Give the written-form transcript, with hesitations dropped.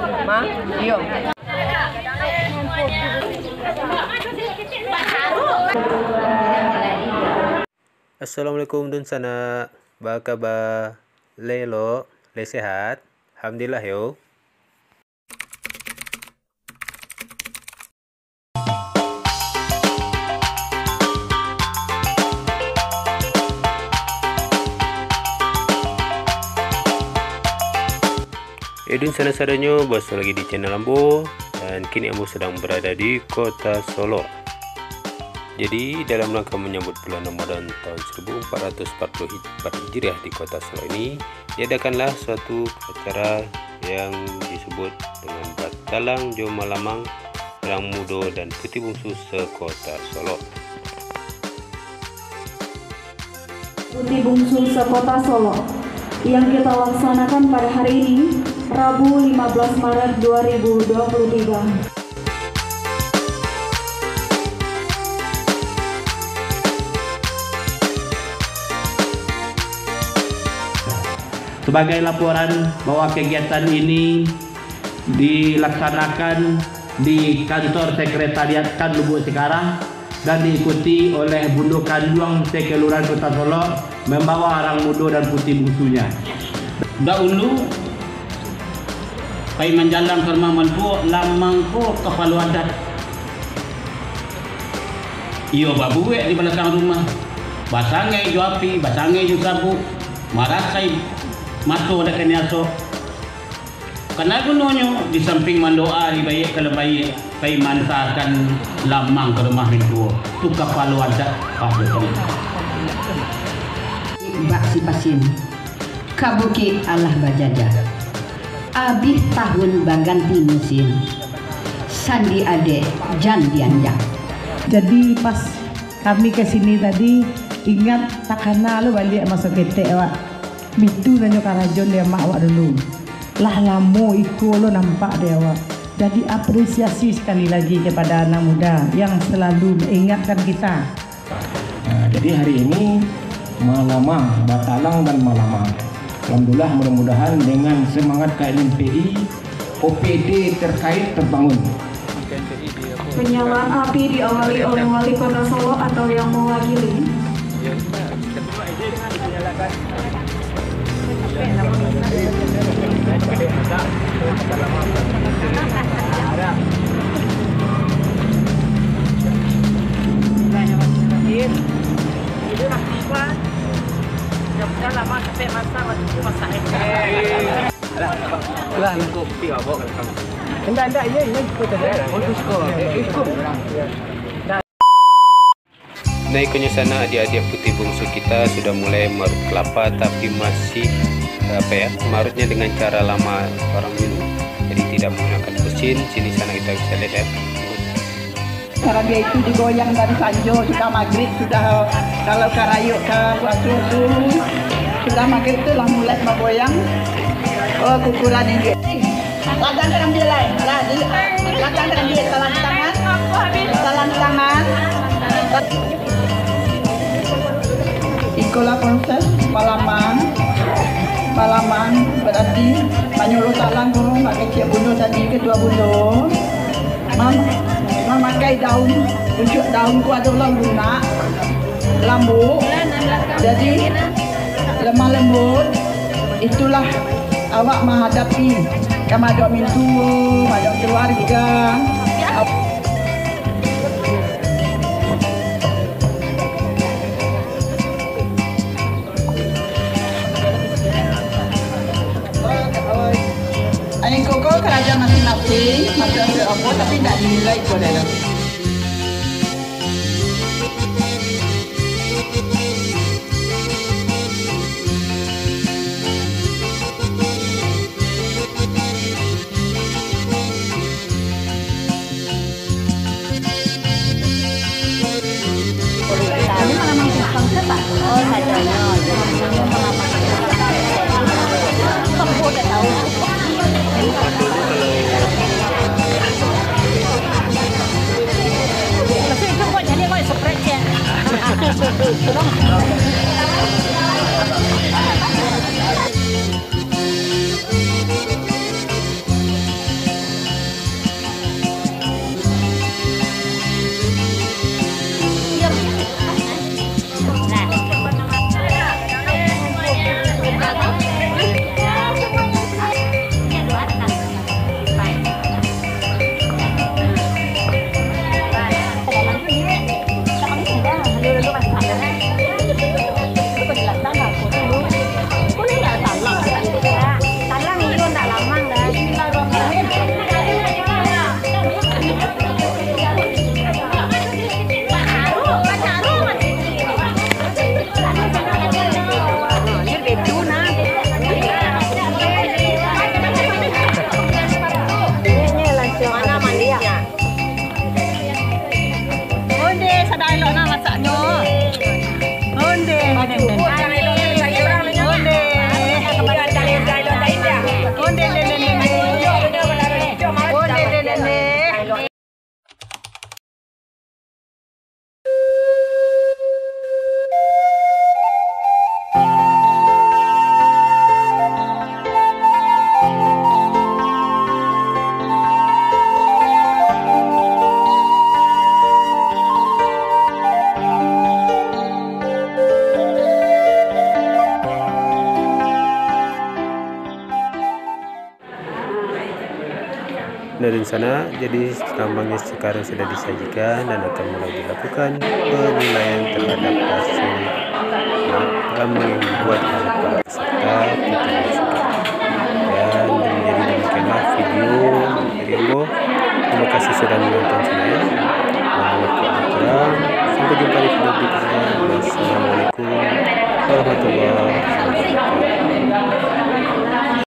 Ma, iyo. Assalamualaikum dun sana. Ba kabar? Lelo, le sehat? Alhamdulillah yo. Edun sana-sananya bos lagi di channel Ambo, dan kini Ambo sedang berada di kota Solo. Jadi dalam rangka menyambut bulan Ramadan tahun 1444 Hijriah di kota Solo ini diadakanlah suatu acara yang disebut dengan Batalang Jo Malamang Orang Muda dan Putih Bungsu sekota Solo. Putih Bungsu sekota Solo yang kita laksanakan pada hari ini, Rabu 15 Maret 2023. Sebagai laporan bahwa kegiatan ini dilaksanakan di kantor sekretariat Kan Lubuk Sekarang dan diikuti oleh Bundo Kanduang Kelurahan Kota Solo membawa Arang Mudo dan Putih Bungsunya. Dahulu pai menjalan ke rumah manpu lamangku kepala adat. Iyo babu di belakang rumah. Basangai jo api, basangai jo sabu. Marasai mato ada kenyaso. Karena gunonyo di samping mandoa di bayi kalau bayi pai manfaatkan lamang ke rumah itu. Tu kepala adat pakai. Mbak si Pasin Kabuki Allah Bajaja Abih tahun baganti musim Sandi Ade Jan Dianjak. Jadi pas kami ke sini tadi ingat tak kenal lu balik masuk ketek awak bitu nanyo karajon dia mak awak dulu lah lamo iko lo nampak dia awak. Jadi apresiasi sekali lagi kepada anak muda yang selalu mengingatkan kita. Jadi hari ini Malamang, Batalang dan Malamang. Alhamdulillah, mudah-mudahan dengan semangat KLMPI, OPD terkait terbangun. Penyalaan api diawali oleh Wali Kota Solo atau yang mewakili. Nah, ikutnya sana adik-adik putih bungsu kita sudah mulai marut kelapa, tapi masih marutnya dengan cara lama orang dulu, jadi tidak menggunakan mesin. Sini sana kita bisa lihat ya. Cara dia itu digoyang dari Sanjo, sudah maghrib, sudah kalau karayuk ke susu, sudah maghrib itu lah mulai bergoyang. Oh, kukuran ini. Ladang dalam dia lain, ladang dalam dia salam tangan. Ikulah proses Malamang berarti menyuruh talang guru pakai ciak bunuh tadi kedua bunuh. Memakai daun, pucuk daun ku adalah lunak, lambu, jadi lemah lembut. Itulah awak menghadapi kamadok mintu, madok keluarga. Aning koko kerajaan masing-masing, masing-masing apa tapi tidak dinilai kau dalam. Oh, sajanya. Kamu udah tahu. Tapi itu kok jadi kok seprek ya. dari sana. Jadi tambangnya sekarang sudah disajikan dan akan mulai dilakukan penilaian terhadap hasil dalam membuat para peserta